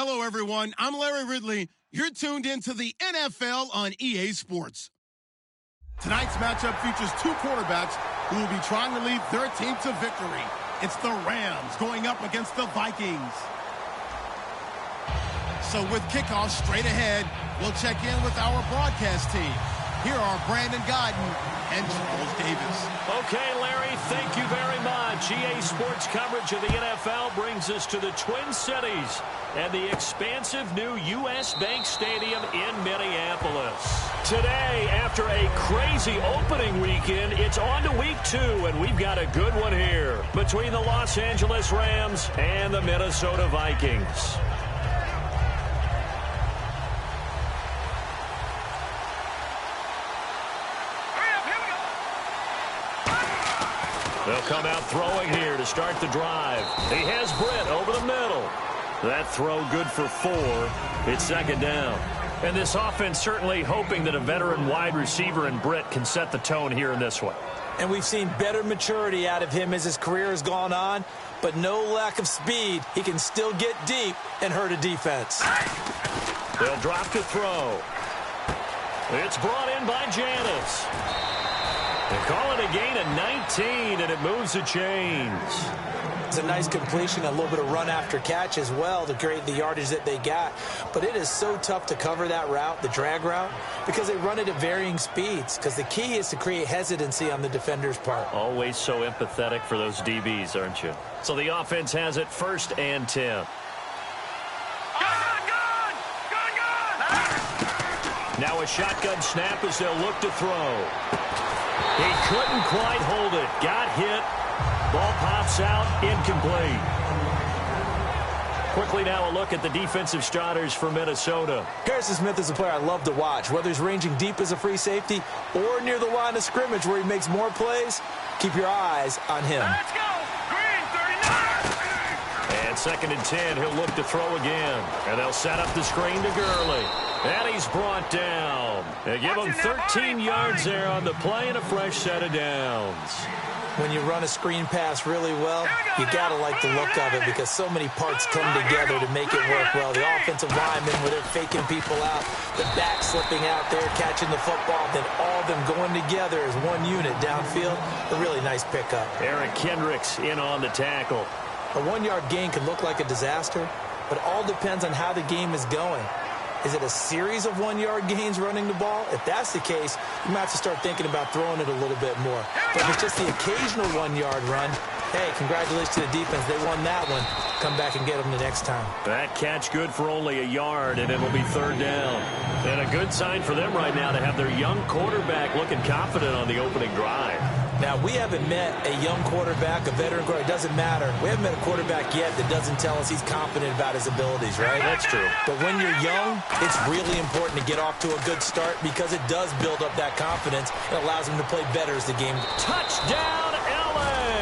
Hello, everyone. I'm Larry Ridley. You're tuned into the NFL on EA Sports. Tonight's matchup features two quarterbacks who will be trying to lead their team to victory. It's the Rams going up against the Vikings. So with kickoff straight ahead, we'll check in with our broadcast team. Here are Brandon Godden and Charles Davis. Okay, Larry, thank you very much. EA Sports coverage of the NFL brings us to the Twin Cities and the expansive new U.S. Bank Stadium in Minneapolis. Today, after a crazy opening weekend, it's on to week 2, and we've got a good one here between the Los Angeles Rams and the Minnesota Vikings. They'll come out throwing here to start the drive. He has Britt over the middle. That throw good for 4. It's second down. And this offense certainly hoping that a veteran wide receiver in Britt can set the tone here in this one. And we've seen better maturity out of him as his career has gone on, but no lack of speed. He can still get deep and hurt a defense. They'll drop to throw. It's brought in by Janis. They call it a gain of 19, and it moves the chains. It's a nice completion, a little bit of run after catch as well to create the yardage that they got. But it is so tough to cover that route, the drag route, because they run it at varying speeds. Because the key is to create hesitancy on the defender's part. Always so empathetic for those DBs, aren't you? So the offense has it 1st and 10. Now a shotgun snap as they'll look to throw. He couldn't quite hold it. Got hit. Ball pops out. Incomplete. Quickly now a look at the defensive starters for Minnesota. Harrison Smith is a player I love to watch. Whether he's ranging deep as a free safety or near the line of scrimmage where he makes more plays, keep your eyes on him. Let's go. Green, 39. And 2nd and 10. He'll look to throw again. And they'll set up the screen to Gurley. And he's brought down. They give him 13 yards there on the play and a fresh set of downs. When you run a screen pass really well, you got to like the look of it because so many parts come together to make it work well. The offensive linemen, where they're faking people out, the back slipping out there, catching the football, then all of them going together as one unit downfield. A really nice pickup. Eric Kendricks in on the tackle. A 1-yard gain can look like a disaster, but it all depends on how the game is going. Is it a series of 1-yard gains running the ball? If that's the case, you might have to start thinking about throwing it a little bit more. But if it's just the occasional 1-yard run, hey, congratulations to the defense. They won that one. Come back and get them the next time. That catch good for only a yard, and it'll be 3rd down. And a good sign for them right now to have their young quarterback looking confident on the opening drive. Now, we haven't met a young quarterback, a veteran quarterback. It doesn't matter. We haven't met a quarterback yet that doesn't tell us he's confident about his abilities, right? That's true. But when you're young, it's really important to get off to a good start because it does build up that confidence. It allows him to play better as the game. Touchdown, L.A.!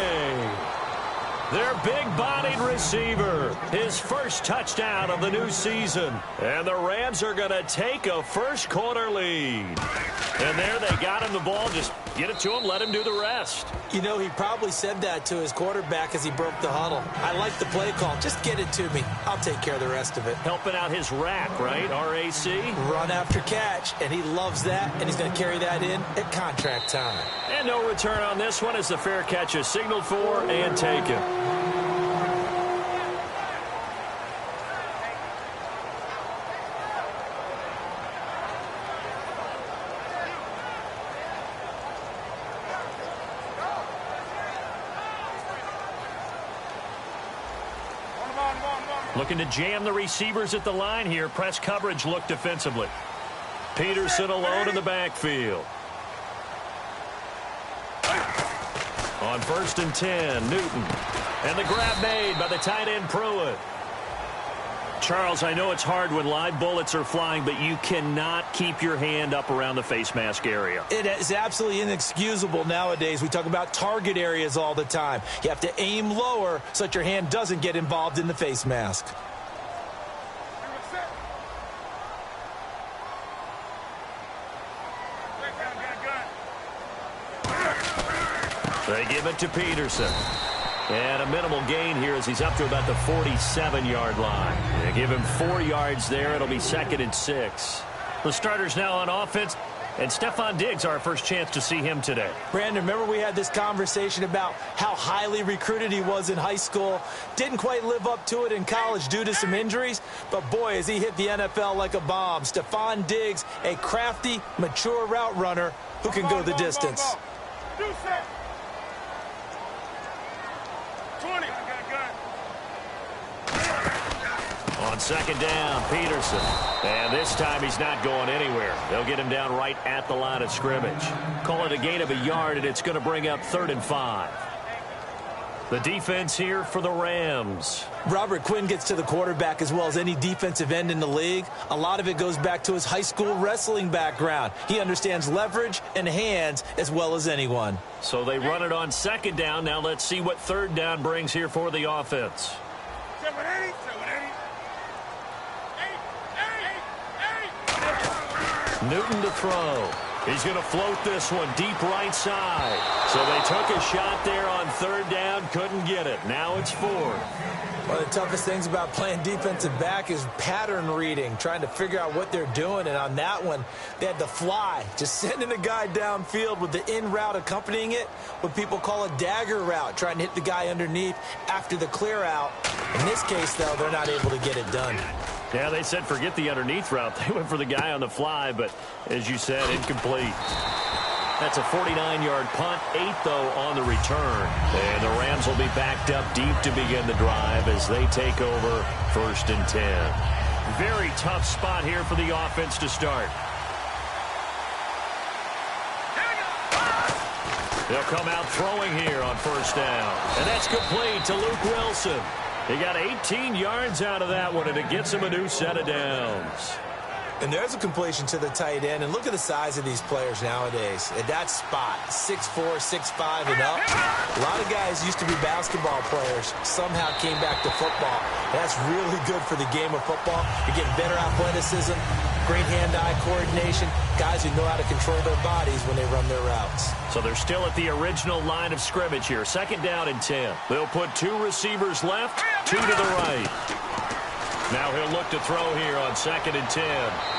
Their big-bodied receiver. His first touchdown of the new season. And the Rams are going to take a first-quarter lead. And there they got him the ball. Just get it to him, let him do the rest. You know, he probably said that to his quarterback as he broke the huddle. I like the play call. Just get it to me. I'll take care of the rest of it. Helping out his rack, right? R-A-C? Run after catch. And he loves that, and he's going to carry that in at contract time. And no return on this one as the fair catch is signaled for and taken. Looking to jam the receivers at the line here. Press coverage look defensively. Peterson alone in the backfield. On 1st and 10, Newton. And the grab made by the tight end Pruitt. Charles, I know it's hard when live bullets are flying, but you cannot keep your hand up around the face mask area. It is absolutely inexcusable nowadays. We talk about target areas all the time. You have to aim lower so that your hand doesn't get involved in the face mask. They give it to Peterson. And a minimal gain here as he's up to about the 47-yard line. They give him 4 yards there. It'll be 2nd and 6. The starters now on offense. And Stephon Diggs, our first chance to see him today. Brandon, remember we had this conversation about how highly recruited he was in high school. Didn't quite live up to it in college due to some injuries. But, boy, has he hit the NFL like a bomb. Stephon Diggs, a crafty, mature route runner who can go the distance. 20. On 2nd down, Peterson. And this time he's not going anywhere. They'll get him down right at the line of scrimmage. Call it a gain of a yard, and it's going to bring up 3rd and 5. The defense here for the Rams. Robert Quinn gets to the quarterback as well as any defensive end in the league. A lot of it goes back to his high school wrestling background. He understands leverage and hands as well as anyone. So they run it on 2nd down. Now let's see what 3rd down brings here for the offense. Newton to throw. He's going to float this one deep right side. So they took a shot there on 3rd down, couldn't get it. Now it's 4th. One of the toughest things about playing defensive back is pattern reading, trying to figure out what they're doing. And on that one, they had the fly, just sending a guy downfield with the in route accompanying it, what people call a dagger route, trying to hit the guy underneath after the clear out. In this case, though, they're not able to get it done. Yeah, they said forget the underneath route. They went for the guy on the fly, but as you said, incomplete. That's a 49-yard punt, 8 though on the return. And the Rams will be backed up deep to begin the drive as they take over 1st and 10. Very tough spot here for the offense to start. They'll come out throwing here on 1st down. And that's complete to Luke Wilson. He got 18 yards out of that one, and it gets him a new set of downs. And there's a completion to the tight end. And look at the size of these players nowadays. At that spot, 6'4", 6'5", and up. A lot of guys used to be basketball players. Somehow came back to football. That's really good for the game of football. You're getting better athleticism, great hand-eye coordination, guys who know how to control their bodies when they run their routes. So they're still at the original line of scrimmage here. 2nd down and 10. They'll put 2 receivers left, 2 to the right. Now he'll look to throw here on 2nd and 10.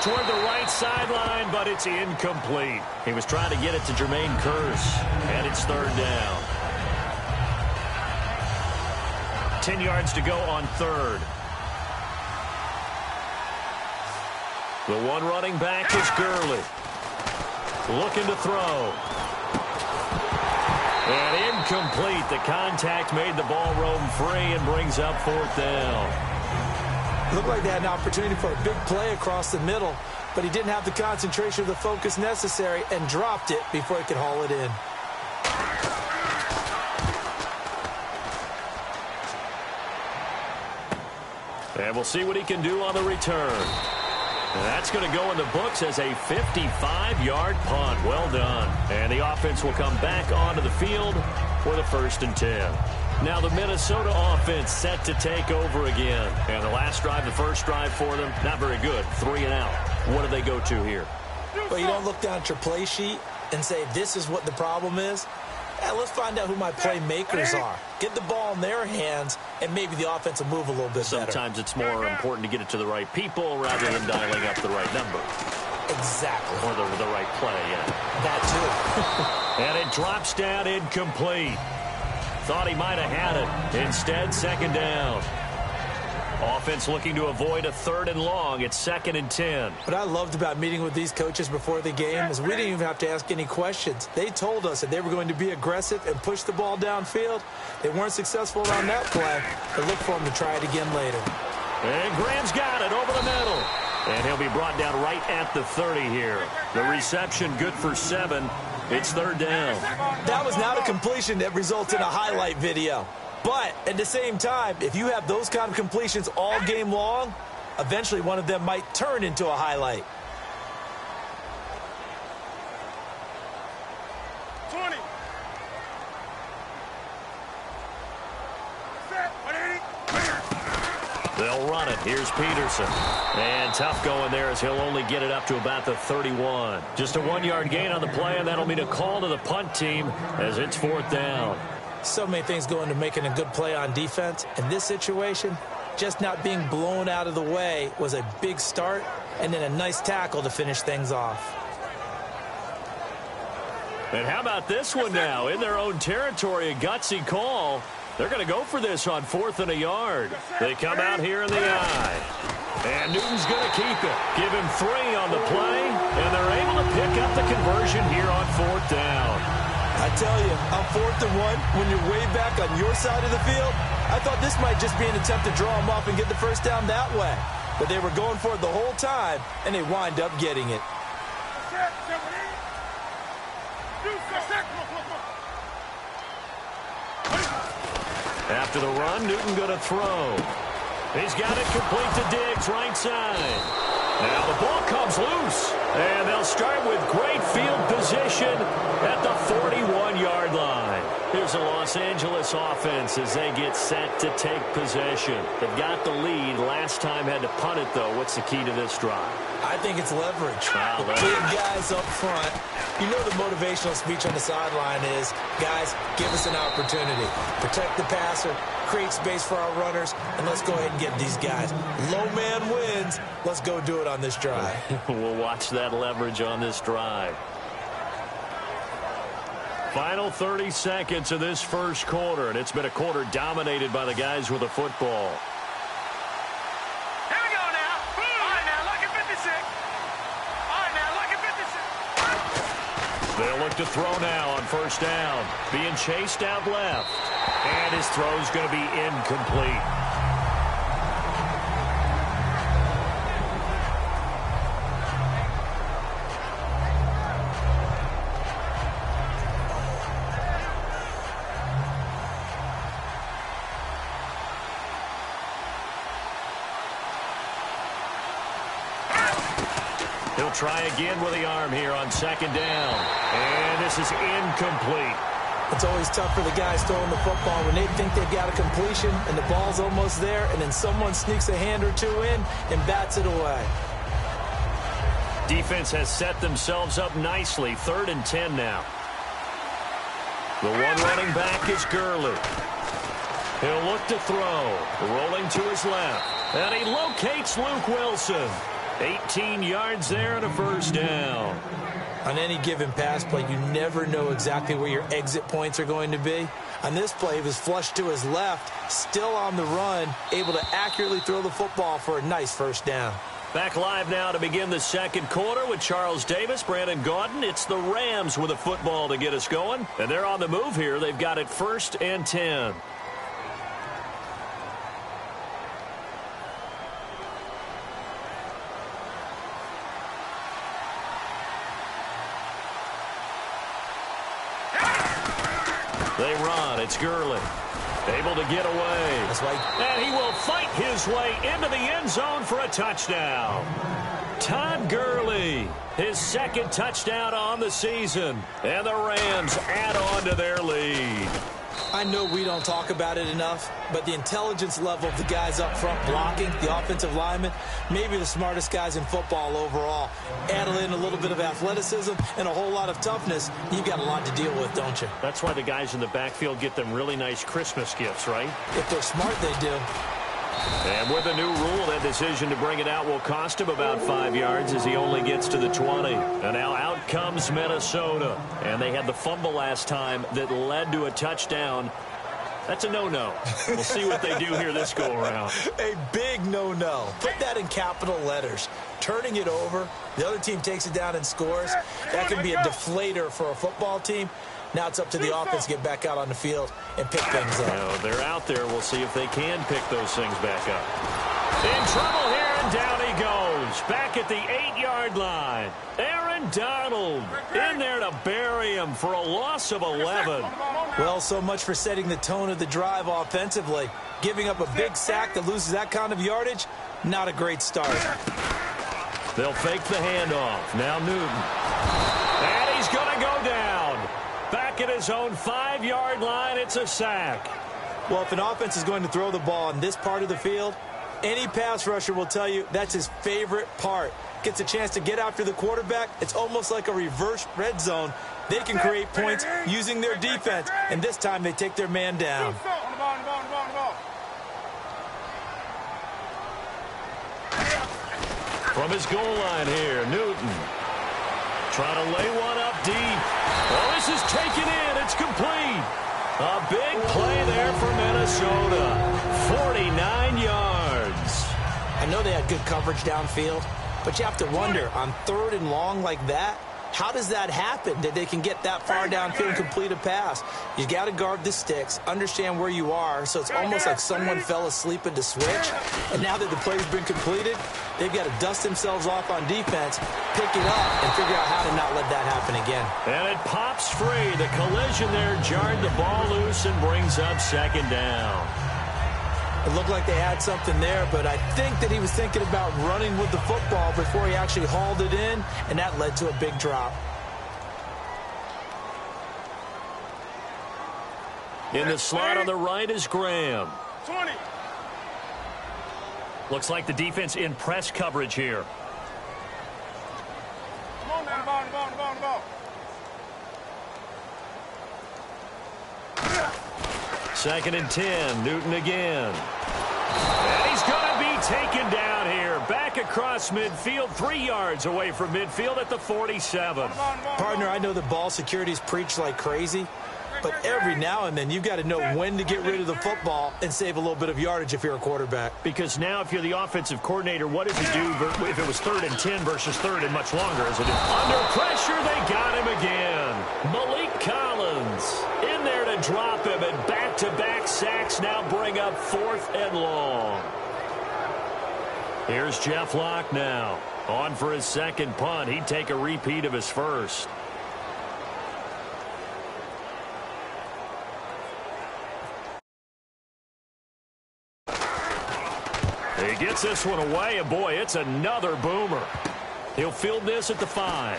Toward the right sideline, but it's incomplete. He was trying to get it to Jermaine Kearse, and it's 3rd down. 10 yards to go on 3rd. The one running back is Gurley. Looking to throw. And incomplete. The contact made the ball roam free and brings up 4th down. Looked like they had an opportunity for a big play across the middle, but he didn't have the concentration or the focus necessary and dropped it before he could haul it in. And we'll see what he can do on the return. And that's going to go in the books as a 55-yard punt. Well done. And the offense will come back onto the field for the 1st and 10. Now the Minnesota offense set to take over again. And the last drive, the first drive for them, not very good. 3 and out. What do they go to here? Well, you don't look down at your play sheet and say, this is what the problem is. Yeah, let's find out who my playmakers are. Get the ball in their hands, and maybe the offense will move a little bit better. Sometimes it's more important to get it to the right people rather than dialing up the right number. Exactly. Or the right play, yeah. That too. And it drops down incomplete. Thought he might have had it. Instead, 2nd down. Offense looking to avoid a 3rd and long. It's 2nd and 10. What I loved about meeting with these coaches before the game is we didn't even have to ask any questions. They told us that they were going to be aggressive and push the ball downfield. They weren't successful on that play, but look for them to try it again later. And Graham's got it over the middle. And he'll be brought down right at the 30 here. The reception good for 7. It's 3rd down. That was not a completion that results in a highlight video. But at the same time, if you have those kind of completions all game long, eventually one of them might turn into a highlight. 20. They'll run it. Here's Peterson. And tough going there as he'll only get it up to about the 31. Just a 1-yard gain on the play, and that'll mean a call to the punt team as it's 4th down. So many things go into making a good play on defense. In this situation, just not being blown out of the way was a big start, and then a nice tackle to finish things off. And how about this one now? In their own territory, a gutsy call. They're going to go for this on 4th and a yard. They come out here in the eye. And Newton's going to keep it. Give him 3 on the play, and they're able to pick up the conversion here on 4th down. I tell you, on 4th and 1, when you're way back on your side of the field, I thought this might just be an attempt to draw them off and get the first down that way. But they were going for it the whole time, and they wind up getting it. After the run, Newton going to throw. He's got it complete to Diggs, right side. Now the ball comes loose, and they'll start with great field position at the 41-yard line. Here's the Los Angeles offense as they get set to take possession. They've got the lead. Last time had to punt it, though. What's the key to this drive? I think it's leverage. The big guys up front. You know the motivational speech on the sideline is, guys, give us an opportunity. Protect the passer, create space for our runners, and let's go ahead and get these guys. Low man wins. Let's go do it on this drive. We'll watch that leverage on this drive. Final 30 seconds of this first quarter, and it's been a quarter dominated by the guys with the football. Here we go now. All right, now, look at 56. All right, now, look at 56. They'll look to throw now on first down. Being chased out left. And his throw's going to be incomplete. He'll try again with the arm here on second down. And this is incomplete. It's always tough for the guys throwing the football when they think they've got a completion and the ball's almost there, and then someone sneaks a hand or two in and bats it away. Defense has set themselves up nicely. 3rd and 10 now. The one running back is Gurley. He'll look to throw. Rolling to his left. And he locates Luke Wilson. 18 yards there and a first down. On any given pass play, you never know exactly where your exit points are going to be. On this play, he was flushed to his left, still on the run, able to accurately throw the football for a nice first down. Back live now to begin the second quarter with Charles Davis, Brandon Gaudin. It's the Rams with a football to get us going. And they're on the move here. They've got it 1st and 10. They run. It's Gurley. Able to get away. That's right. And he will fight his way into the end zone for a touchdown. Todd Gurley, his 2nd touchdown on the season. And the Rams add on to their lead. I know we don't talk about it enough, but the intelligence level of the guys up front blocking, the offensive linemen, maybe the smartest guys in football overall. Add in a little bit of athleticism and a whole lot of toughness, you've got a lot to deal with, don't you? That's why the guys in the backfield get them really nice Christmas gifts, right? If they're smart, they do. And with the new rule, that decision to bring it out will cost him about 5 yards as he only gets to the 20. And now out comes Minnesota. And they had the fumble last time that led to a touchdown. That's a no-no. We'll see what they do here this go-around. A big no-no. Put that in capital letters. Turning it over, the other team takes it down and scores. That can be a deflator for a football team. Now it's up to the offense to get back out on the field and pick things up. Now, they're out there. We'll see if they can pick those things back up. In trouble here, and down he goes. Back at the 8-yard line. Aaron Donald in there to bury him for a loss of 11. Well, so much for setting the tone of the drive offensively. Giving up a big sack that loses that kind of yardage, not a great start. They'll fake the handoff. Now Newton. And he's going to go down. Back at his own 5-yard line, it's a sack. Well, if an offense is going to throw the ball in this part of the field, Any pass rusher will tell you that's his favorite part. Gets a chance to get after the quarterback. It's almost like a reverse red zone. They can create points using their defense, and this time they take their man down. From his goal line here, Newton. Trying to lay one up deep. Oh, this is taken in. It's complete. A big play there for Minnesota. 49 yards. I know they had good coverage downfield, but you have to wonder, on 3rd and long like that, how does that happen that they can get that far downfield and complete a pass? You got to guard the sticks, understand where you are, so it's almost like someone fell asleep at the switch. And now that the play's been completed, they've got to dust themselves off on defense, pick it up, and figure out how to not let that happen again. And it pops free. The collision there jarred the ball loose and brings up 2nd down. It looked like they had something there, but I think that he was thinking about running with the football before he actually hauled it in, and that led to a big drop. In the slot on the right is Graham. 20. Looks like the defense in press coverage here. Come on, man. Ball. 2nd and 10. Newton again. And he's going to be taken down here. Back across midfield, 3 yards away from midfield at the 47. Partner, I know the ball security's preached like crazy, but every now and then you've got to know when to get rid of the football and save a little bit of yardage if you're a quarterback. Because now if you're the offensive coordinator, what does he do if it was 3rd and 10 versus 3rd and much longer? As it is under pressure, they got him again. Malik Collins in there to drop him, and back-to-back sacks now bring up 4th and long. Here's Jeff Locke now. On for his 2nd punt. He'd take a repeat of his first. He gets this one away, and boy, it's another boomer. He'll field this at the 5.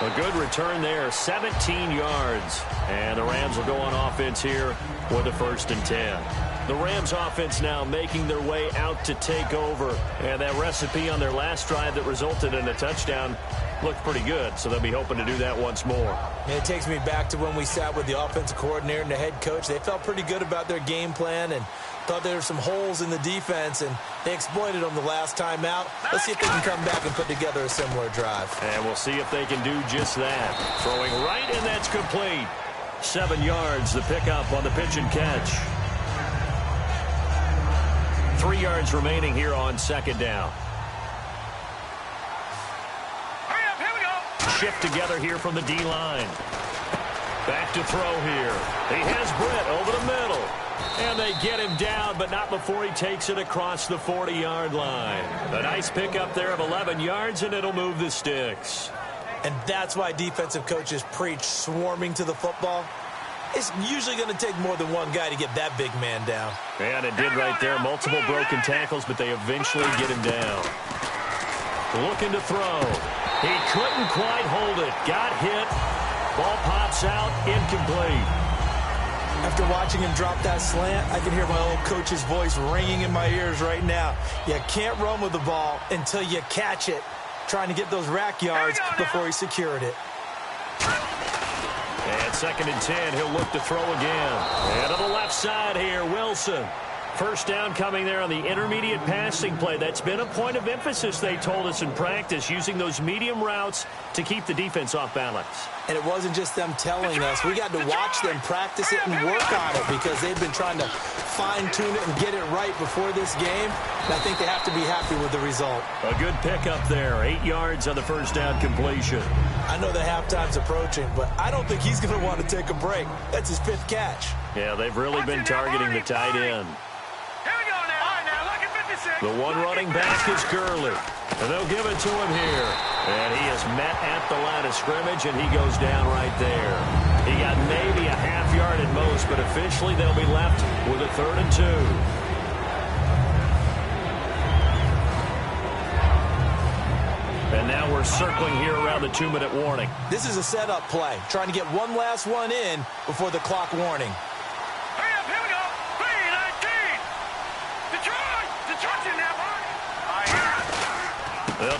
A good return there, 17 yards. And the Rams will go on offense here with a 1st and 10. The Rams offense now making their way out to take over. And that recipe on their last drive that resulted in a touchdown looked pretty good, so they'll be hoping to do that once more. And it takes me back to when we sat with the offensive coordinator and the head coach. They felt pretty good about their game plan and thought there were some holes in the defense, and they exploited them the last time out. Let's see if they can come back and put together a similar drive. And we'll see if they can do just that. Throwing right, and that's complete. 7 yards, the pickup on the pitch and catch. 3 yards remaining here on 2nd down. Hurry up, here we go. Shift together here from the D-line. Back to throw here. He has Britt over the middle. And they get him down, but not before he takes it across the 40-yard line. A nice pickup there of 11 yards, and it'll move the sticks. And that's why defensive coaches preach swarming to the football. It's usually going to take more than one guy to get that big man down. And it did right there. Multiple broken tackles, but they eventually get him down. Looking to throw. He couldn't quite hold it. Got hit. Ball pops out. Incomplete. After watching him drop that slant, I can hear my old coach's voice ringing in my ears right now. You can't run with the ball until you catch it. Trying to get those rack yards before he secured it. And 2nd and 10, he'll look to throw again. And to the left side here, Wilson. First down coming there on the intermediate passing play. That's been a point of emphasis, they told us in practice, using those medium routes to keep the defense off balance. And it wasn't just them telling us. We got to watch them practice it and work on it because they've been trying to fine-tune it and get it right before this game. And I think they have to be happy with the result. A good pickup there. 8 yards on the first down completion. I know the halftime's approaching, but I don't think he's going to want to take a break. That's his 5th catch. Yeah, they've really been targeting the tight end. Here we go now. All right, now, look at 56. The one running back is Gurley. And they'll give it to him here. And he is met at the line of scrimmage, and he goes down right there. He got maybe a half yard at most, but officially they'll be left with a 3rd and 2. And now we're circling here around the 2-minute warning. This is a setup play, trying to get one last one in before the clock warning. Hurry up, here we go. 3:19.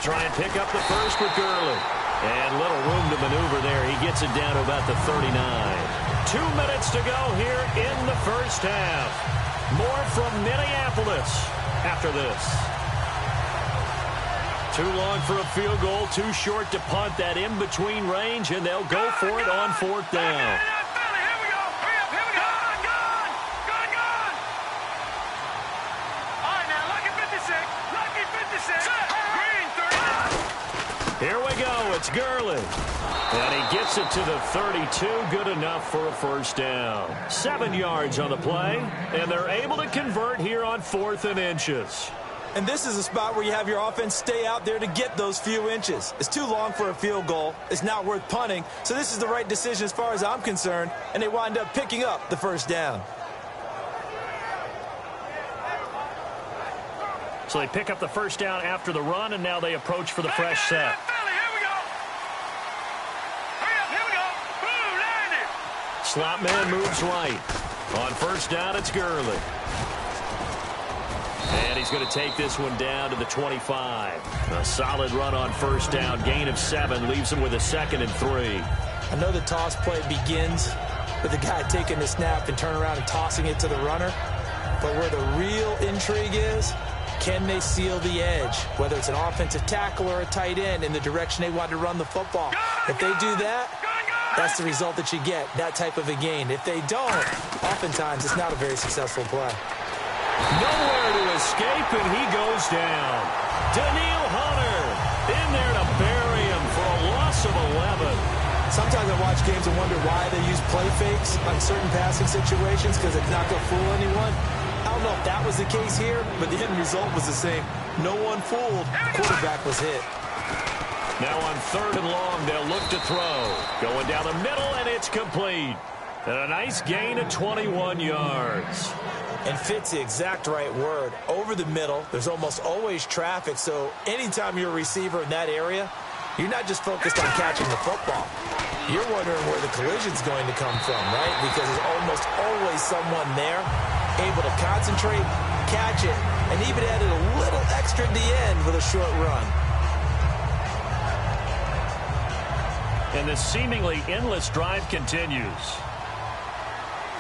They'll try and pick up the first with Gurley. And little room to maneuver there. He gets it down to about the 39. 2 minutes to go here in the first half. More from Minneapolis after this. Too long for a field goal, too short to punt that in-between range, and they'll go for it on fourth down. Here we go. It's Gurley. And he gets it to the 32. Good enough for a first down. 7 yards on the play. And they're able to convert here on 4th and inches. And this is a spot where you have your offense stay out there to get those few inches. It's too long for a field goal. It's not worth punting. So this is the right decision as far as I'm concerned. And they wind up picking up the first down. So they pick up the first down after the run, and now they approach for the fresh set. Slot man moves right. On first down, it's Gurley. And he's going to take this one down to the 25. A solid run on first down. Gain of 7 leaves him with a 2nd and 3. I know the toss play begins with the guy taking the snap and turning around and tossing it to the runner. But where the real intrigue is, can they seal the edge, whether it's an offensive tackle or a tight end, in the direction they want to run the football? If they do that, that's the result that you get, that type of a gain. If they don't, oftentimes it's not a very successful play. Nowhere to escape, and he goes down. Daniil Hunter in there to bury him for a loss of 11. Sometimes I watch games and wonder why they use play fakes on certain passing situations, because it's not going to fool anyone. I don't know if that was the case here, but the end result was the same. No one fooled. The quarterback was hit. Now on 3rd and long, they'll look to throw. Going down the middle, and it's complete. And a nice gain of 21 yards. And fits the exact right word. Over the middle, there's almost always traffic, so anytime you're a receiver in that area, you're not just focused on catching the football. You're wondering where the collision's going to come from, right? Because there's almost always someone there able to concentrate, catch it, and even added a little extra at the end with a short run. And the seemingly endless drive continues.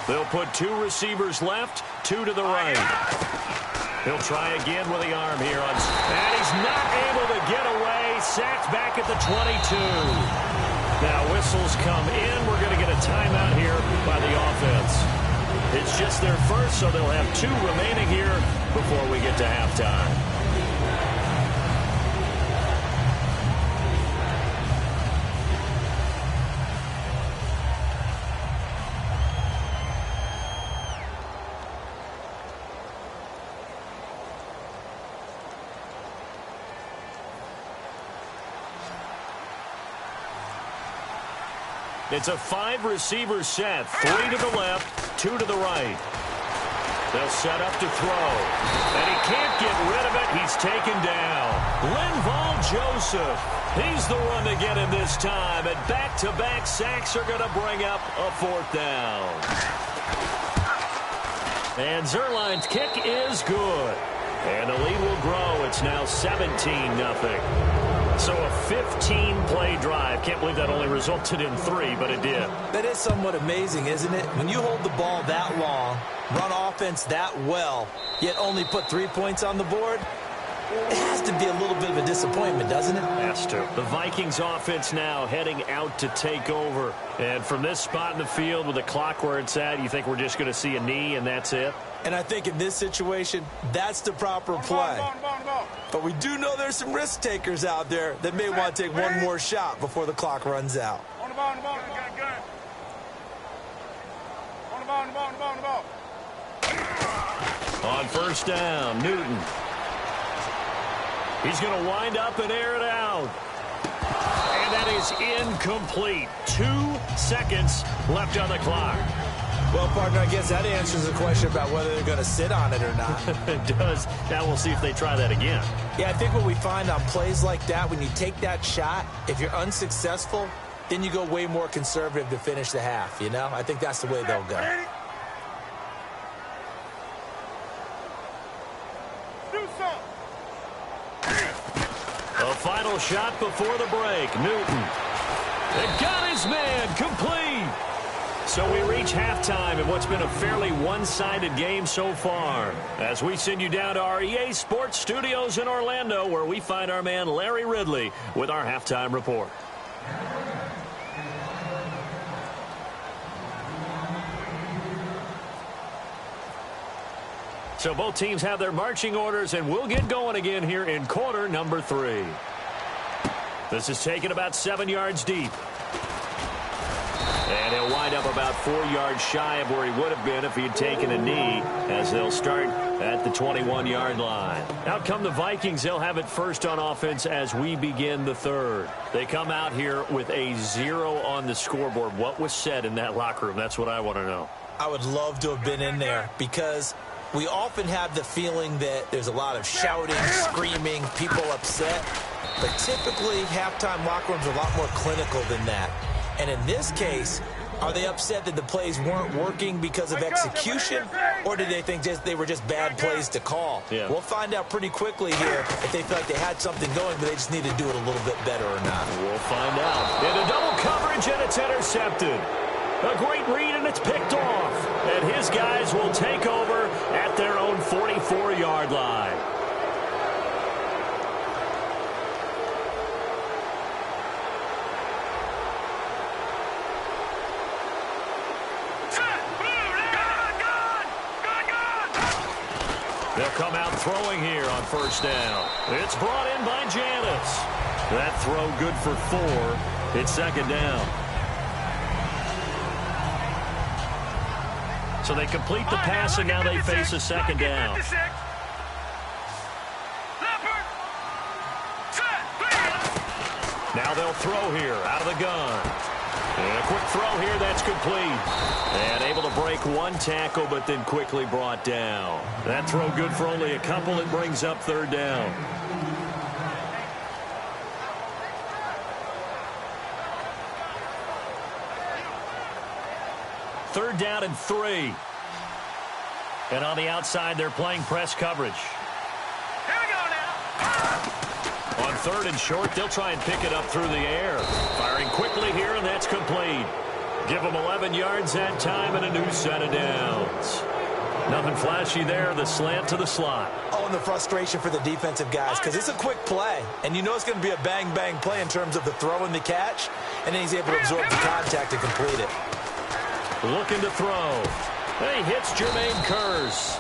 They'll put 2 receivers left, 2 to the right. He'll try again with the arm here. And he's not able to get away. Sacked back at the 22. Now whistles come in. We're going to get a timeout here by the offense. It's just their first, so they'll have 2 remaining here before we get to halftime. It's a 5-receiver set. 3 to the left, 2 to the right. They'll set up to throw. And he can't get rid of it. He's taken down. Linval Joseph. He's the one to get him this time. And back-to-back sacks are going to bring up a 4th down. And Zerline's kick is good. And the lead will grow. It's now 17-0. So a 15-play drive. Can't believe that only resulted in 3, but it did. That is somewhat amazing, isn't it? When you hold the ball that long, run offense that well, yet only put 3 points on the board, it has to be a little bit of a disappointment, doesn't it? Has to. The Vikings offense now heading out to take over. And from this spot in the field with the clock where it's at, you think we're just going to see a knee and that's it? And I think in this situation, that's the proper play. But we do know there's some risk takers out there that may want to take one more shot before the clock runs out. On the ball. On first down, Newton. He's going to wind up and air it out. And that is incomplete. 2 seconds left on the clock. Well, partner, I guess that answers the question about whether they're going to sit on it or not. It does. Now we'll see if they try that again. Yeah, I think what we find on plays like that, when you take that shot, if you're unsuccessful, then you go way more conservative to finish the half, you know? I think that's the way they'll go. A The final shot before the break. Newton. And got his man complete. So we reach halftime in what's been a fairly one-sided game so far. As we send you down to our EA Sports Studios in Orlando, where we find our man Larry Ridley with our halftime report. So both teams have their marching orders, and we'll get going again here in quarter number 3. This is taken about 7 yards deep. And he'll wind up about 4 yards shy of where he would have been if he had taken a knee, as they'll start at the 21-yard line. Out come the Vikings. They'll have it first on offense as we begin the third. They come out here with a 0 on the scoreboard. What was said in that locker room? That's what I want to know. I would love to have been in there because we often have the feeling that there's a lot of shouting, screaming, people upset. But typically, halftime locker rooms are a lot more clinical than that. And in this case, are they upset that the plays weren't working because of execution, or do they think they were just bad plays to call? Yeah. We'll find out pretty quickly here if they feel like they had something going, but they just need to do it a little bit better or not. We'll find out. Into double coverage, and it's intercepted. A great read, and it's picked off. And his guys will take over at their own 44-yard line. They'll come out throwing here on first down. It's brought in by Janis. That throw good for 4. It's second down. So they complete the pass, and now they face a second down. Now they'll throw here out of the gun. And a quick throw here, that's complete. And able to break one tackle, but then quickly brought down. That throw good for only a couple. It brings up third down. Third down and 3. And on the outside, they're playing press coverage. Here we go now. On third and short, they'll try and pick it up through the air. Firing quickly here, and that's complete. Give them 11 yards that time and a new set of downs. Nothing flashy there. The slant to the slot. Oh, and the frustration for the defensive guys, because it's a quick play. And you know it's going to be a bang-bang play in terms of the throw and the catch. And then he's able to absorb the contact and complete it. Looking to throw. He hits Jermaine Kearse.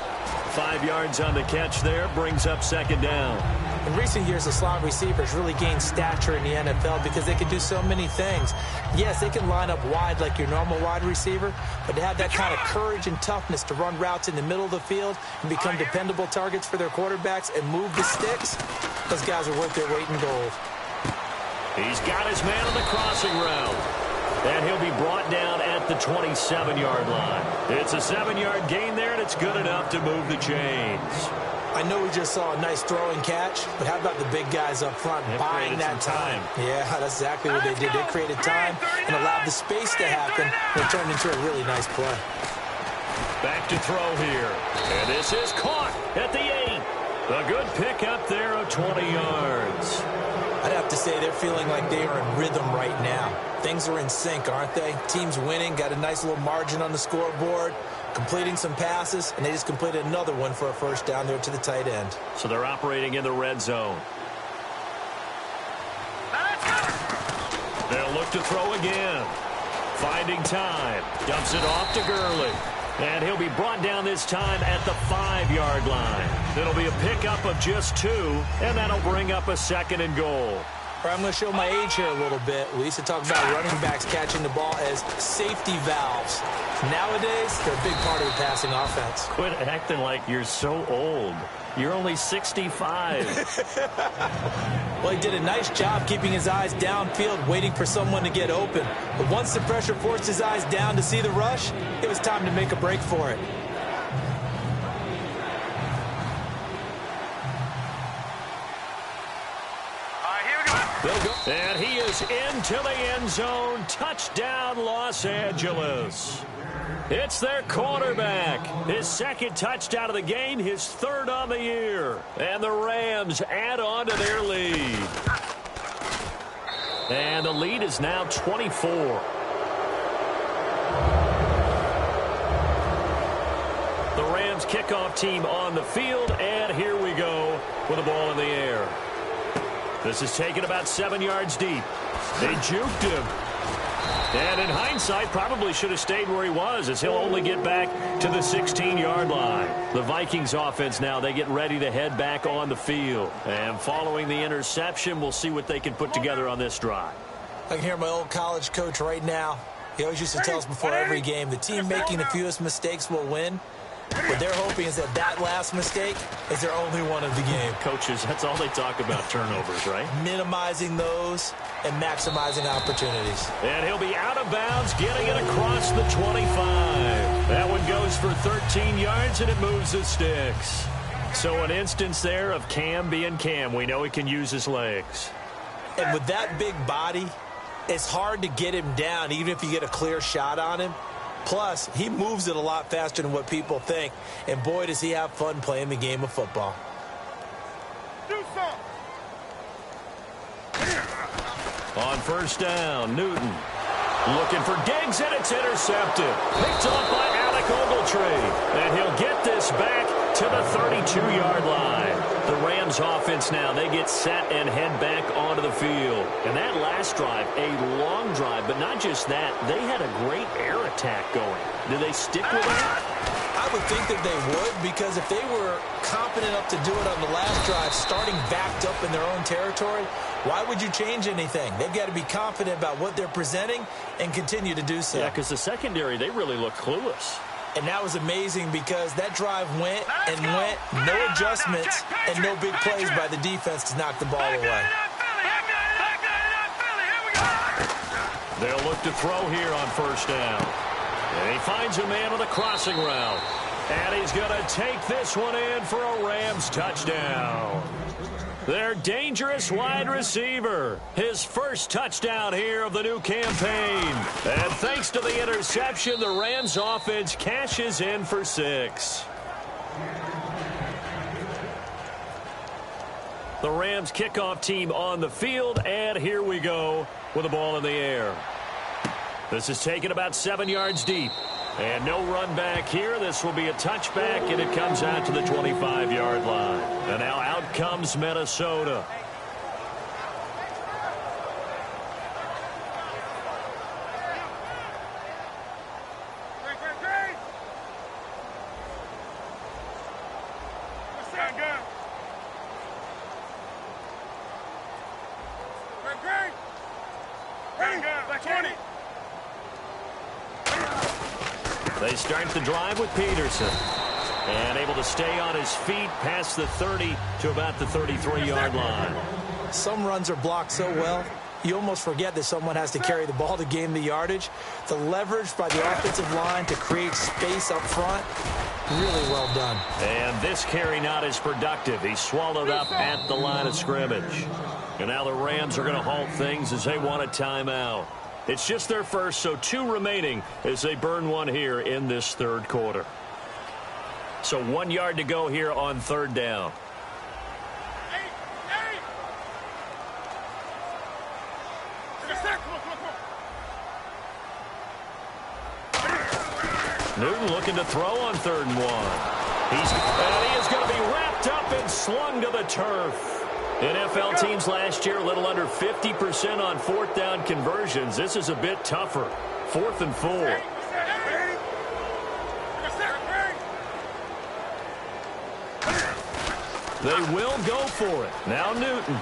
5 yards on the catch there. Brings up second down. In recent years, the slot receivers really gained stature in the NFL because they can do so many things. Yes, they can line up wide like your normal wide receiver, but to have that kind of courage and toughness to run routes in the middle of the field and become dependable targets for their quarterbacks and move the sticks, those guys are worth their weight in gold. He's got his man on the crossing route. And he'll be brought down at the 27-yard line. It's a 7-yard gain there, and it's good enough to move the chains. I know we just saw a nice throw and catch, but how about the big guys up front buying that time? Yeah, that's exactly what they did. They created time and allowed the space to happen, and it turned into a really nice play. Back to throw here. And this is caught at the 8. A good pick up there of 20 yards. I'd have to say they're feeling like they are in rhythm right now. Things are in sync, aren't they? Team's winning, got a nice little margin on the scoreboard, completing some passes, and they just completed another one for a first down there to the tight end. So they're operating in the red zone. They'll look to throw again. Finding time. Dumps it off to Gurley. And he'll be brought down this time at the 5-yard line. It'll be a pickup of just 2, and that'll bring up a second and goal. I'm going to show my age here a little bit. We used to talk about running backs catching the ball as safety valves. Nowadays, they're a big part of the passing offense. Quit acting like you're so old. You're only 65. Well, he did a nice job keeping his eyes downfield, waiting for someone to get open. But once the pressure forced his eyes down to see the rush, it was time to make a break for it. And he is into the end zone. Touchdown, Los Angeles. It's their quarterback. His second touchdown of the game, his third on the year. And the Rams add on to their lead. And the lead is now 24. The Rams kickoff team on the field, and here we go with the ball in the air. This is taken about 7 yards deep. They juked him. And in hindsight, probably should have stayed where he was, as he'll only get back to the 16-yard line. The Vikings offense now, they get ready to head back on the field. And following the interception, we'll see what they can put together on this drive. I can hear my old college coach right now. He always used to tell us before every game, the team making the fewest mistakes will win. What they're hoping is that last mistake is their only one of the game. Coaches, that's all they talk about, turnovers, right? Minimizing those and maximizing opportunities. And he'll be out of bounds, getting it across the 25. That one goes for 13 yards, and it moves the sticks. So an instance there of Cam being Cam. We know he can use his legs. And with that big body, it's hard to get him down, even if you get a clear shot on him. Plus, he moves it a lot faster than what people think. And boy, does he have fun playing the game of football. On first down, Newton looking for Diggs, and it's intercepted. Picked off by Alec Ogletree. And he'll get this back to the 32-yard line. The Rams offense now, they get set and head back onto the field. And that last drive, a long drive, but not just that, they had a great air attack going. Do they stick with that? I would think that they would, because if they were confident enough to do it on the last drive, starting backed up in their own territory, why would you change anything? They've got to be confident about what they're presenting and continue to do so. Yeah, because the secondary, they really look clueless. And that was amazing because that drive went and went, no adjustments and no big plays by the defense to knock the ball away. They'll look to throw here on first down. And he finds a man on the crossing route. And he's going to take this one in for a Rams touchdown. Their dangerous wide receiver. His first touchdown here of the new campaign. And thanks to the interception, the Rams offense cashes in for 6. The Rams kickoff team on the field, and here we go with the ball in the air. This is taken about 7 yards deep. And no run back here. This will be a touchback, and it comes out to the 25-yard line. And now out comes Minnesota. They start the drive with Peterson. And able to stay on his feet past the 30 to about the 33-yard line. Some runs are blocked so well, you almost forget that someone has to carry the ball to gain the yardage. The leverage by the offensive line to create space up front, really well done. And this carry not as productive. He's swallowed up at the line of scrimmage. And now the Rams are going to halt things as they want a timeout. It's just their first, so 2 remaining as they burn one here in this third quarter. So 1 yard to go here on third down. Newton looking to throw on 3rd and 1. And he is going to be wrapped up and slung to the turf. NFL teams last year a little under 50% on 4th down conversions. This is a bit tougher. 4th and 4. They will go for it. Now Newton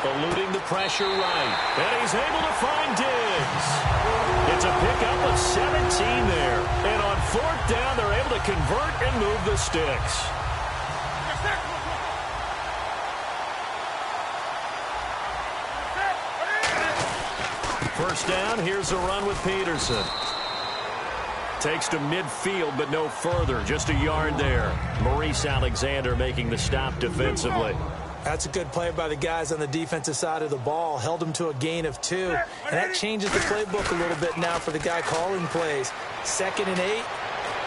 eluding the pressure right. And he's able to find Diggs. It's a pickup of 17 there. And on 4th down, they're able to convert and move the sticks. First down, here's a run with Peterson. Takes to midfield, but no further. Just a yard there. Maurice Alexander making the stop defensively. That's a good play by the guys on the defensive side of the ball. Held them to a gain of 2. And that changes the playbook a little bit now for the guy calling plays. 2nd and 8.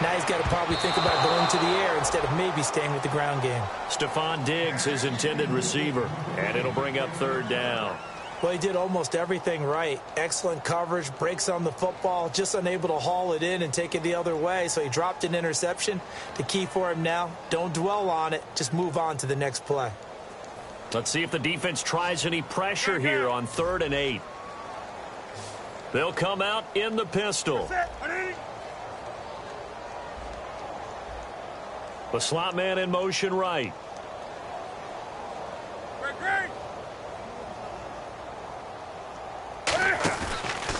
Now he's got to probably think about going to the air instead of maybe staying with the ground game. Stephon Diggs, his intended receiver. And it'll bring up 3rd down. Well, he did almost everything right. Excellent coverage, breaks on the football, just unable to haul it in and take it the other way, so he dropped an interception. The key for him now, don't dwell on it, just move on to the next play. Let's see if the defense tries any pressure here on 3rd and 8. They'll come out in the pistol. The slot man in motion right.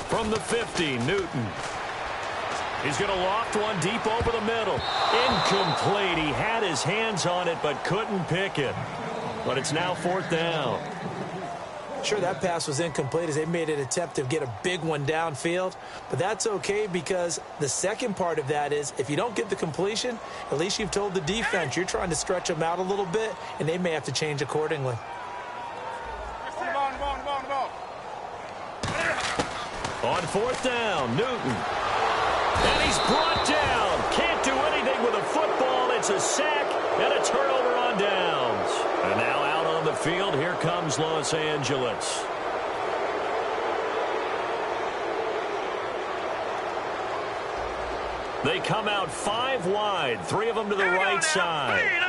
From the 50, Newton. He's going to loft one deep over the middle. Incomplete. He had his hands on it but couldn't pick it. But it's now 4th down. Sure, that pass was incomplete as they made an attempt to get a big one downfield. But that's okay because the second part of that is if you don't get the completion, at least you've told the defense you're trying to stretch them out a little bit, and they may have to change accordingly. On 4th down, Newton. And he's brought down. Can't do anything with a football. It's a sack and a turnover on downs. And now out on the field, here comes Los Angeles. They come out 5 wide, 3 of them to the right side.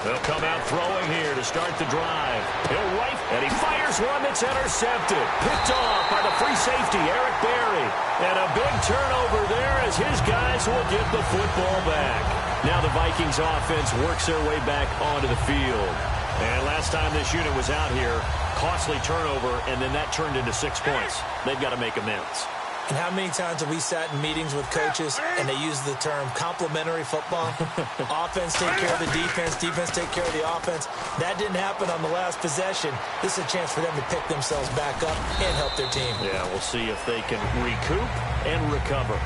They'll come out throwing here to start the drive. He'll right, and he fires one that's intercepted. Picked off by the free safety, Eric Berry. And a big turnover there as his guys will get the football back. Now the Vikings offense works their way back onto the field. And last time this unit was out here, costly turnover, and then that turned into 6 points. They've got to make amends. And how many times have we sat in meetings with coaches and they use the term complementary football? Offense take care of the defense, defense take care of the offense. That didn't happen on the last possession. This is a chance for them to pick themselves back up and help their team. Yeah, we'll see if they can recoup and recover.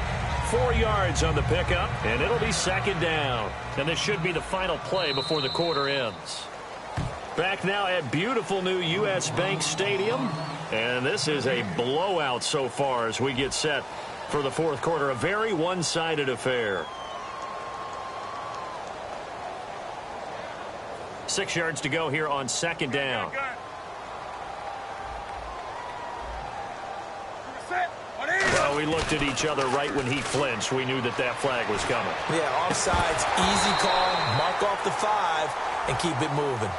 4 yards on the pickup, and it'll be 2nd down. And this should be the final play before the quarter ends. Back now at beautiful new U.S. Bank Stadium. And this is a blowout so far as we get set for the 4th quarter. A very one-sided affair. 6 yards to go here on 2nd down. Well, we looked at each other right when he flinched. We knew that that flag was coming. Yeah, offsides, easy call, mark off the 5, and keep it moving.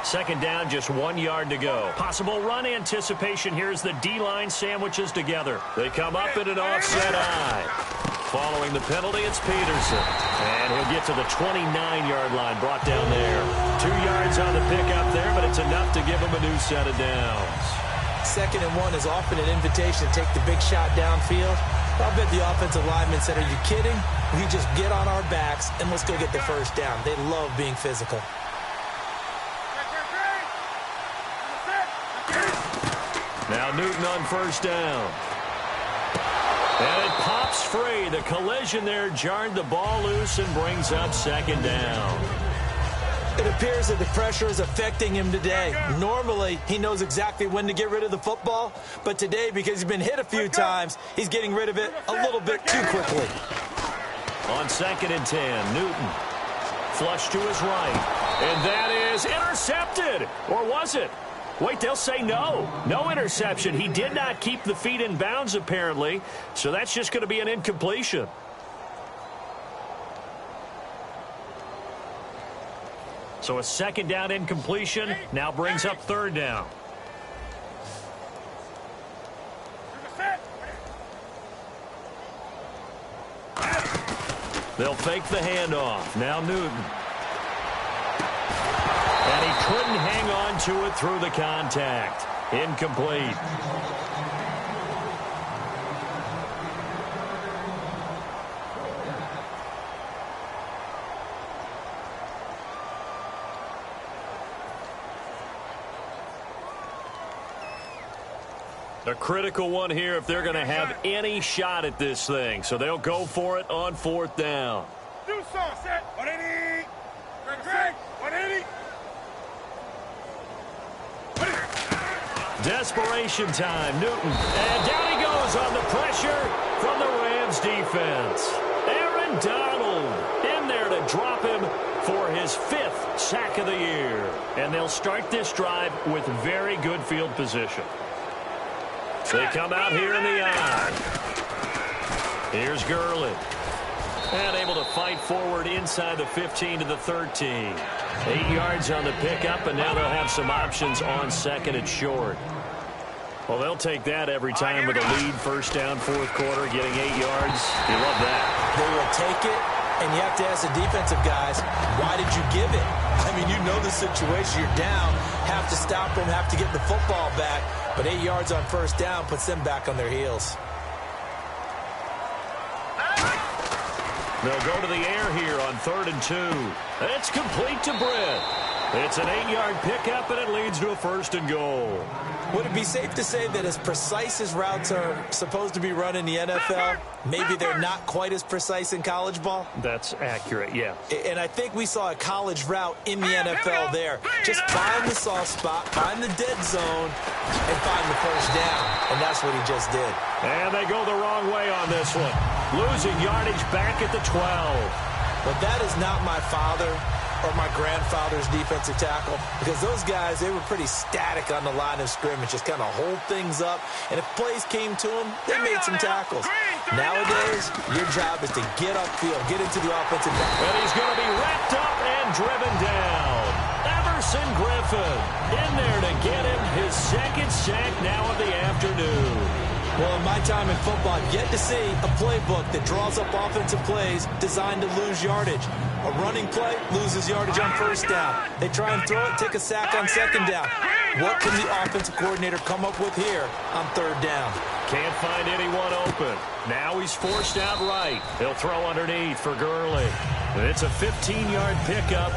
Second down, just 1 yard to go. Possible run anticipation. Here's the D-line sandwiches together. They come up in an offset eye. Following the penalty, it's Peterson. And he'll get to the 29-yard line, brought down there. 2 yards on the pickup there, but it's enough to give him a new set of downs. 2nd and 1 is often an invitation to take the big shot downfield. I bet the offensive linemen said, are you kidding? We just get on our backs and let's go get the first down. They love being physical. Now Newton on 1st down. And it pops free. The collision there jarred the ball loose and brings up 2nd down. It appears that the pressure is affecting him today. Normally, he knows exactly when to get rid of the football, but today, because he's been hit a few times, he's getting rid of it a little bit too quickly. On 2nd and 10, Newton. Flush to his right. And that is intercepted. Or was it? Wait, they'll say no. No interception. He did not keep the feet in bounds, apparently. So that's just going to be an incompletion. So a 2nd down incompletion now brings up 3rd down. They'll fake the handoff. Now Newton. And he couldn't hang on to it through the contact. Incomplete. A critical one here if they're going to have any shot at this thing. So they'll go for it on 4th down. Do some. Set. 180. Greg. 180. Desperation time. Newton. And down he goes on the pressure from the Rams defense. Aaron Donald in there to drop him for his 5th sack of the year. And they'll start this drive with very good field position. They come out here in the eye. Here's Gurley. And able to fight forward inside the 15 to the 13. 8 yards on the pickup, and now they'll have some options on 2nd and short. Well, they'll take that every time with a lead. 1st down, 4th quarter, getting 8 yards. You love that. They will take it, and you have to ask the defensive guys, why did you give it? I mean, you know the situation. You're down, have to stop them, have to get the football back. But 8 yards on 1st down puts them back on their heels. They'll go to the air here on 3rd and 2. It's complete to Britt. It's an 8-yard pickup, and it leads to a 1st and goal. Would it be safe to say that as precise as routes are supposed to be run in the NFL, maybe they're not quite as precise in college ball? That's accurate, yeah. And I think we saw a college route in the NFL there. Just find the soft spot, find the dead zone, and find the 1st down. And that's what he just did. And they go the wrong way on this one. Losing yardage back at the 12. But that is not my father or my grandfather's defensive tackle, because those guys, they were pretty static on the line of scrimmage, just kind of hold things up, and if plays came to them, they made some tackles. Nowadays, your job is to get upfield, get into the offensive back. And he's going to be wrapped up and driven down. Everson Griffin in there to get him his 2nd sack now of the afternoon. Well, in my time in football, I've yet to see a playbook that draws up offensive plays designed to lose yardage. A running play loses yardage on 1st down. They try and throw it, take a sack on 2nd down. What can the offensive coordinator come up with here on 3rd down? Can't find anyone open. Now he's forced out right. He'll throw underneath for Gurley. It's a 15-yard pickup,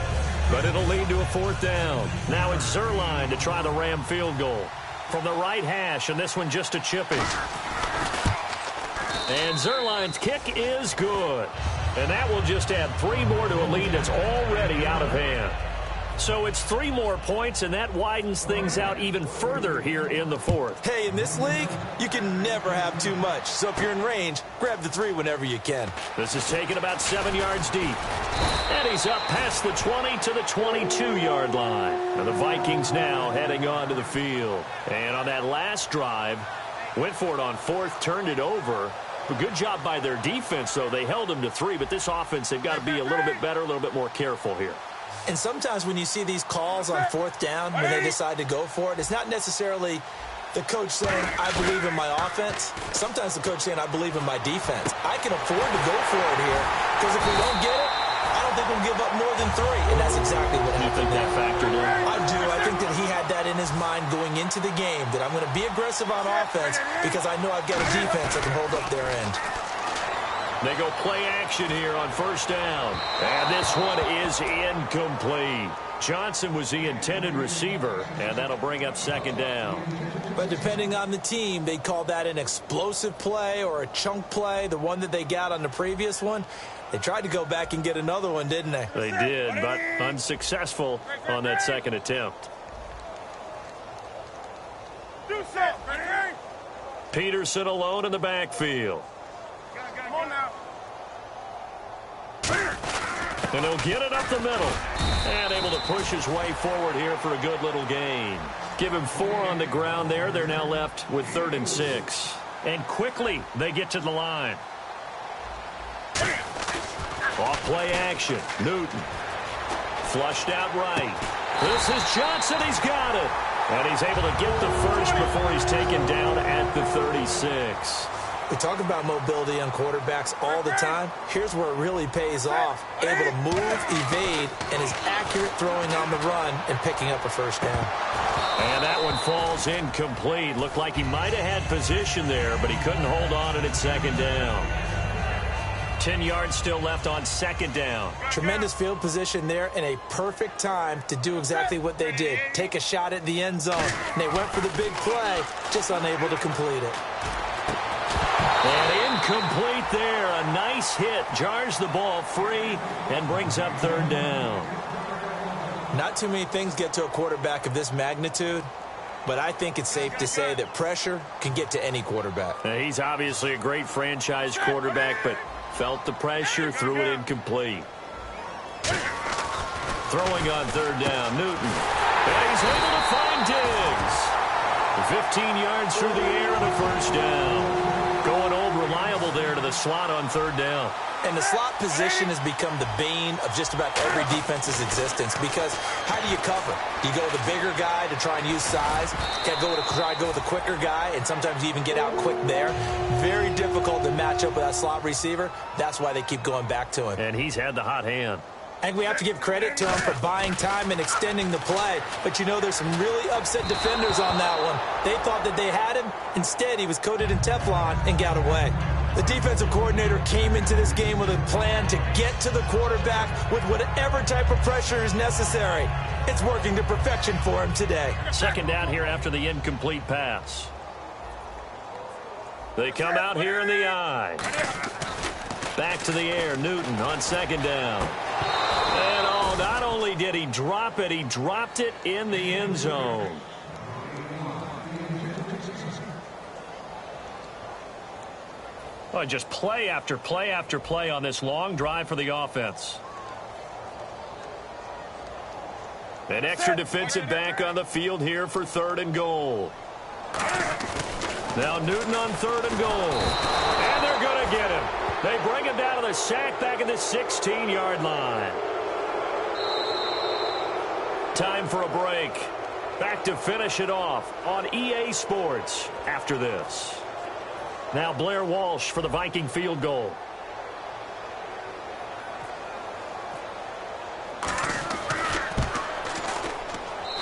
but it'll lead to a 4th down. Now it's Zerline to try the Ram field goal. From the right hash, and this one just a chippy. And Zerline's kick is good. And that will just add 3 more to a lead that's already out of hand. So it's 3 more points, and that widens things out even further here in the 4th. Hey, in this league, you can never have too much. So if you're in range, grab the 3 whenever you can. This is taken about 7 yards deep. And he's up past the 20 to the 22-yard line. And the Vikings now heading on to the field. And on that last drive, went for it on 4th, turned it over. A good job by their defense, though. They held them to 3, but this offense, they've got to be a little bit better, a little bit more careful here. And sometimes when you see these calls on 4th down, when they decide to go for it, it's not necessarily the coach saying, I believe in my offense. Sometimes the coach saying, I believe in my defense. I can afford to go for it here, because if we don't get it, I don't think we'll give up more than 3. And that's exactly what happened. You think that factored in? I do. I think that he had that in his mind going into the game, that I'm going to be aggressive on offense because I know I've got a defense that can hold up their end. They go play action here on 1st down. And this one is incomplete. Johnson was the intended receiver, and that'll bring up 2nd down. But depending on the team, they call that an explosive play or a chunk play, the one that they got on the previous one. They tried to go back and get another one, didn't they? They did, but unsuccessful on that 2nd attempt. Peterson alone in the backfield. And he'll get it up the middle. And able to push his way forward here for a good little gain. Give him 4 on the ground there. They're now left with 3rd and 6. And quickly they get to the line. Off play action. Newton. Flushed out right. This is Johnson. He's got it. And he's able to get the first before he's taken down at the 36. We talk about mobility on quarterbacks all the time. Here's where it really pays off. Able to move, evade, and is accurate throwing on the run and picking up a 1st down. And that one falls incomplete. Looked like he might have had position there, but he couldn't hold on at 2nd down. 10 yards still left on second down. Tremendous field position there and a perfect time to do exactly what they did. Take a shot at the end zone. And they went for the big play, just unable to complete it. And incomplete there. A nice hit. Jars the ball free and brings up third down. Not too many things get to a quarterback of this magnitude, but I think it's safe to say that pressure can get to any quarterback. He's obviously a great franchise quarterback, but felt the pressure, threw it incomplete. Throwing on third down, Newton. And he's able to find Diggs. 15 yards through the air and a first down. Going old reliable there to the slot on third down. And the slot position has become the bane of just about every defense's existence because how do you cover? Do you go with a bigger guy to try and use size? Try to go with a quicker guy, and sometimes you even get out quick there. Very difficult to match up with that slot receiver. That's why they keep going back to him. And he's had the hot hand. I think we have to give credit to him for buying time and extending the play. But, you know, there's some really upset defenders on that one. They thought that they had him. Instead, he was coated in Teflon and got away. The defensive coordinator came into this game with a plan to get to the quarterback with whatever type of pressure is necessary. It's working to perfection for him today. Second down here after the incomplete pass. They come out here in the eye. Back to the air, Newton on second down. And not only did he drop it, he dropped it in the end zone. Oh, just play after play after play on this long drive for the offense. An extra defensive back on the field here for third and goal. Now Newton on third and goal. And they're going to get him. They bring him down to the sack back at the 16-yard line. Time for a break. Back to finish it off on EA Sports after this. Now Blair Walsh for the Viking field goal.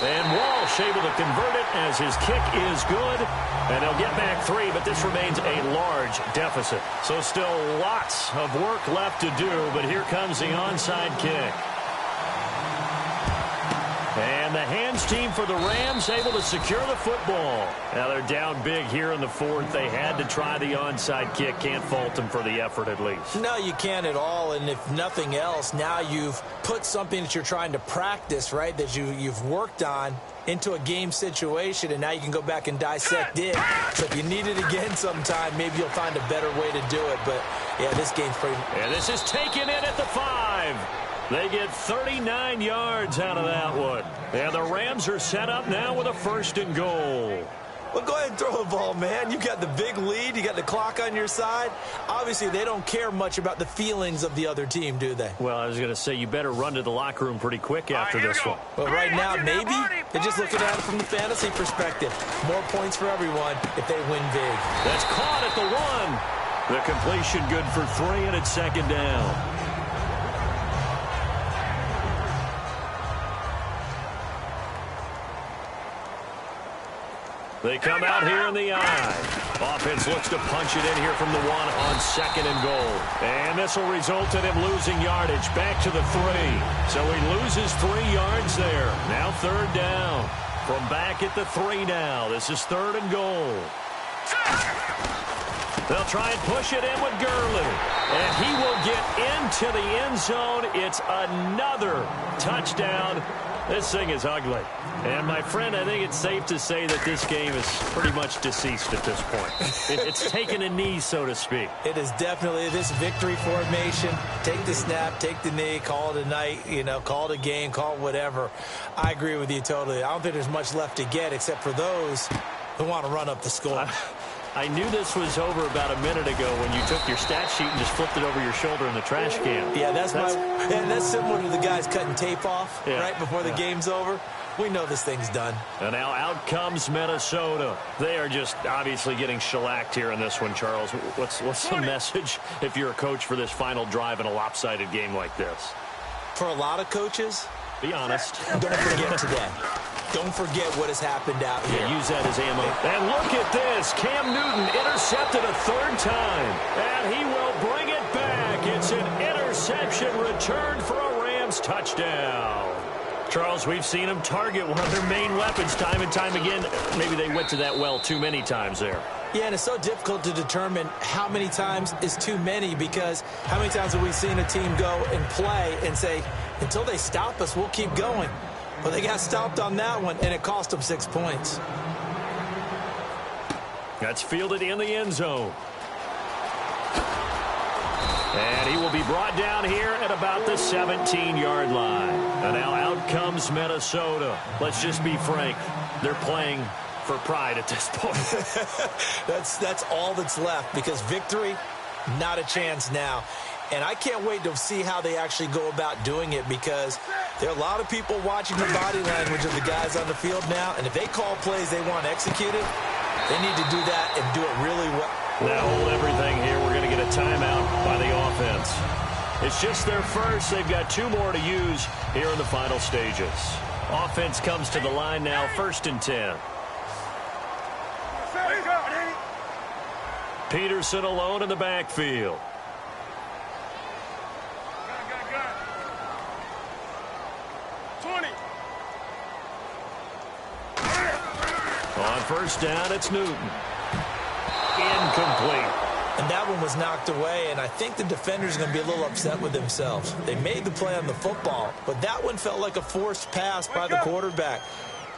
And Walsh able to convert it as his kick is good. And they'll get back 3, but this remains a large deficit. So still lots of work left to do, but here comes the onside kick. And the hands team for the Rams able to secure the football. Now they're down big here in the fourth. They had to try the onside kick. Can't fault them for the effort at least. No, you can't at all. And if nothing else, now you've put something that you're trying to practice, right, that you've worked on into a game situation, and now you can go back and dissect it. So if you need it again sometime, maybe you'll find a better way to do it. But, yeah, this game's pretty... And this is taken in at the 5. They get 39 yards out of that one. And the Rams are set up now with a first and goal. Well, go ahead and throw the ball, man. You got the big lead. You got the clock on your side. Obviously, they don't care much about the feelings of the other team, do they? Well, I was going to say, you better run to the locker room pretty quick after this one. Well, right now, maybe they're just looking at it from the fantasy perspective. More points for everyone if they win big. That's caught at the 1. The completion good for 3, and it's second down. They come out here in the eye. Offense looks to punch it in here from the 1 on second and goal. And this will result in him losing yardage back to the 3. So he loses 3 yards there. Now third down. From back at the 3 now. This is third and goal. They'll try and push it in with Gurley. And he will get into the end zone. It's another touchdown. This thing is ugly. And, my friend, I think it's safe to say that this game is pretty much deceased at this point. It's taken a knee, so to speak. It is definitely this victory formation. Take the snap, take the knee, call it a night, call it a game, call it whatever. I agree with you totally. I don't think there's much left to get except for those who want to run up the score. I knew this was over about a minute ago when you took your stat sheet and just flipped it over your shoulder in the trash can. Yeah, that's similar to the guys cutting tape off right before the game's over. We know this thing's done. And now out comes Minnesota. They are just obviously getting shellacked here in this one, Charles. What's the message if you're a coach for this final drive in a lopsided game like this? For a lot of coaches, be honest. Don't forget today. don't forget what has happened out here. Yeah, use that as ammo. And look at this. Cam Newton intercepted a third time. And he will bring it back. It's an interception returned for a Rams touchdown. Charles, we've seen him target one of their main weapons time and time again. Maybe they went to that well too many times there. Yeah, and it's so difficult to determine how many times is too many, because how many times have we seen a team go and play and say, until they stop us, we'll keep going. Well, they got stopped on that one, and it cost them 6 points. That's fielded in the end zone. And he will be brought down here at about the 17-yard line. And now out comes Minnesota. Let's just be frank. They're playing for pride at this point. That's all that's left, because victory, not a chance now. And I can't wait to see how they actually go about doing it, because there are a lot of people watching the body language of the guys on the field now. And if they call plays they want executed, they need to do that and do it really well. Now hold everything here. We're going to get a timeout by the offense. It's just their first. They've got 2 more to use here in the final stages. Offense comes to the line now, 1st and 10. Peterson alone in the backfield. On 1st down, it's Newton. Incomplete. And that one was knocked away, and I think the defender's going to be a little upset with themselves. They made the play on the football, but that one felt like a forced pass by the quarterback.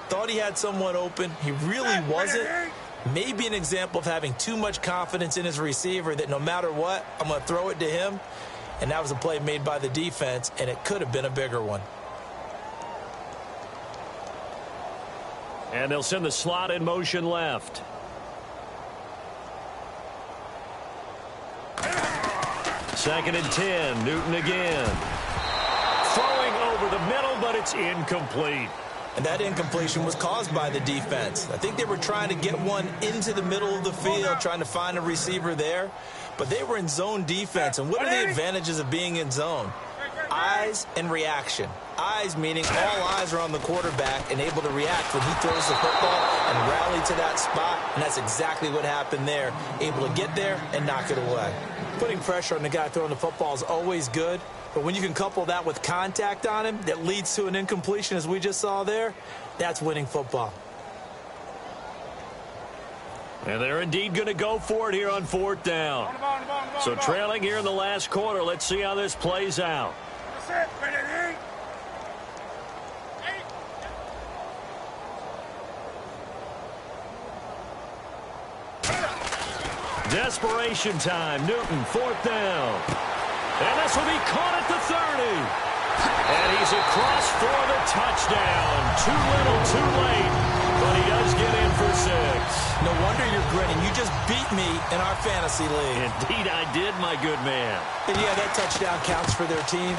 Thought he had someone open. He really wasn't. Maybe an example of having too much confidence in his receiver that no matter what, I'm going to throw it to him. And that was a play made by the defense, and it could have been a bigger one. And they'll send the slot in motion left. Second and 10, Newton again. Throwing over the middle, but it's incomplete. And that incompletion was caused by the defense. I think they were trying to get one into the middle of the field, trying to find a receiver there. But they were in zone defense. And what are the advantages of being in zone? Eyes and reaction. Eyes meaning all eyes are on the quarterback and able to react when he throws the football and rally to that spot. And that's exactly what happened there. Able to get there and knock it away. Putting pressure on the guy throwing the football is always good. But when you can couple that with contact on him that leads to an incompletion, as we just saw there, that's winning football. And they're indeed going to go for it here on 4th down. So trailing here in the last quarter. Let's see how this plays out. Desperation time. Newton, 4th down. And this will be caught at the 30. And he's across for the touchdown. Too little, too late. But he does get in for 6. No wonder you're grinning. You just beat me in our fantasy league. Indeed I did, my good man. And yeah, that touchdown counts for their team.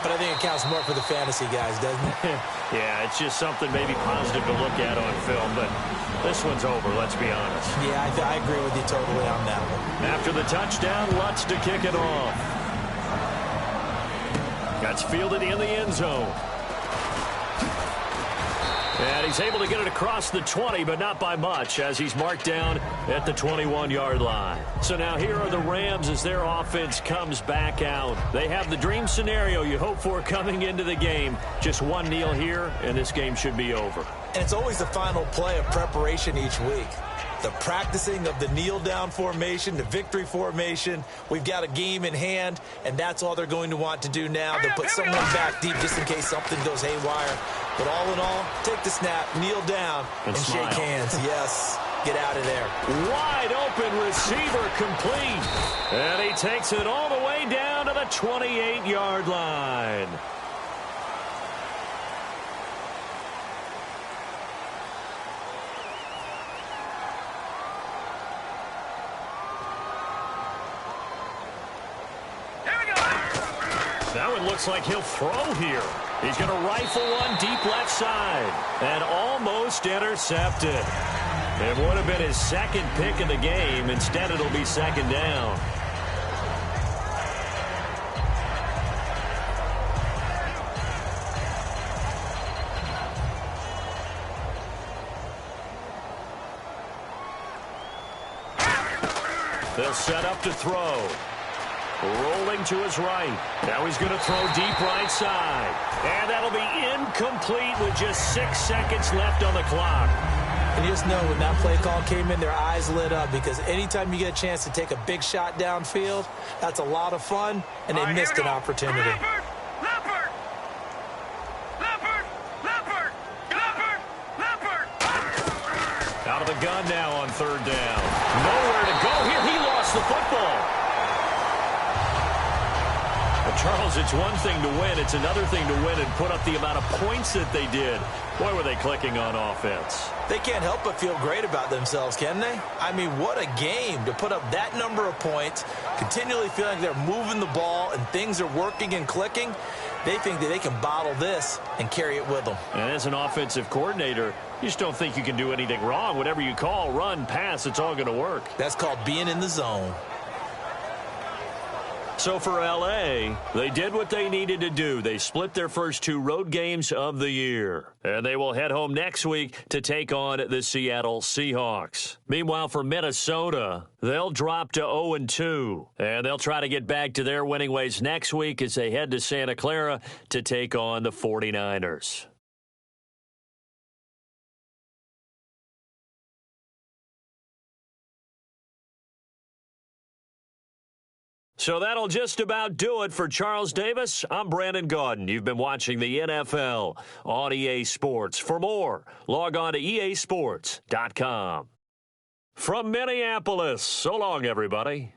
But I think it counts more for the fantasy guys, doesn't it? Yeah, it's just something maybe positive to look at on film. But this one's over, let's be honest. Yeah, I agree with you totally on that one. After the touchdown, Lutz to kick it off. That's fielded in the end zone. And he's able to get it across the 20, but not by much, as he's marked down at the 21-yard line. So now here are the Rams as their offense comes back out. They have the dream scenario you hope for coming into the game. Just one kneel here, and this game should be over. And it's always the final play of preparation each week. The practicing of the kneel-down formation, the victory formation. We've got a game in hand, and that's all they're going to want to do now. They'll put someone back deep just in case something goes haywire. But all in all, take the snap, kneel down, and shake hands. Yes, get out of there. Wide open receiver complete. And he takes it all the way down to the 28-yard line. That one looks like he'll throw here. He's going to rifle one deep left side. And almost intercepted. It would have been his second pick of the game. Instead, it'll be 2nd down. They'll set up to throw. Rolling to his right. Now he's going to throw deep right side. And that'll be incomplete with just 6 seconds left on the clock. And you just know when that play call came in, their eyes lit up, because anytime you get a chance to take a big shot downfield, that's a lot of fun, and they missed an opportunity. Out of the gun now on third down. Nowhere to go here. He lost the football. Well, Charles, it's one thing to win. It's another thing to win and put up the amount of points that they did. Boy, were they clicking on offense. They can't help but feel great about themselves, can they? I mean, what a game to put up that number of points, continually feeling they're moving the ball and things are working and clicking. They think that they can bottle this and carry it with them. And as an offensive coordinator, you just don't think you can do anything wrong. Whatever you call, run, pass, it's all going to work. That's called being in the zone. So for L.A., they did what they needed to do. They split their first 2 road games of the year. And they will head home next week to take on the Seattle Seahawks. Meanwhile, for Minnesota, they'll drop to 0-2. And they'll try to get back to their winning ways next week as they head to Santa Clara to take on the 49ers. So that'll just about do it for Charles Davis. I'm Brandon Gaudin. You've been watching the NFL on EA Sports. For more, log on to easports.com. From Minneapolis, so long, everybody.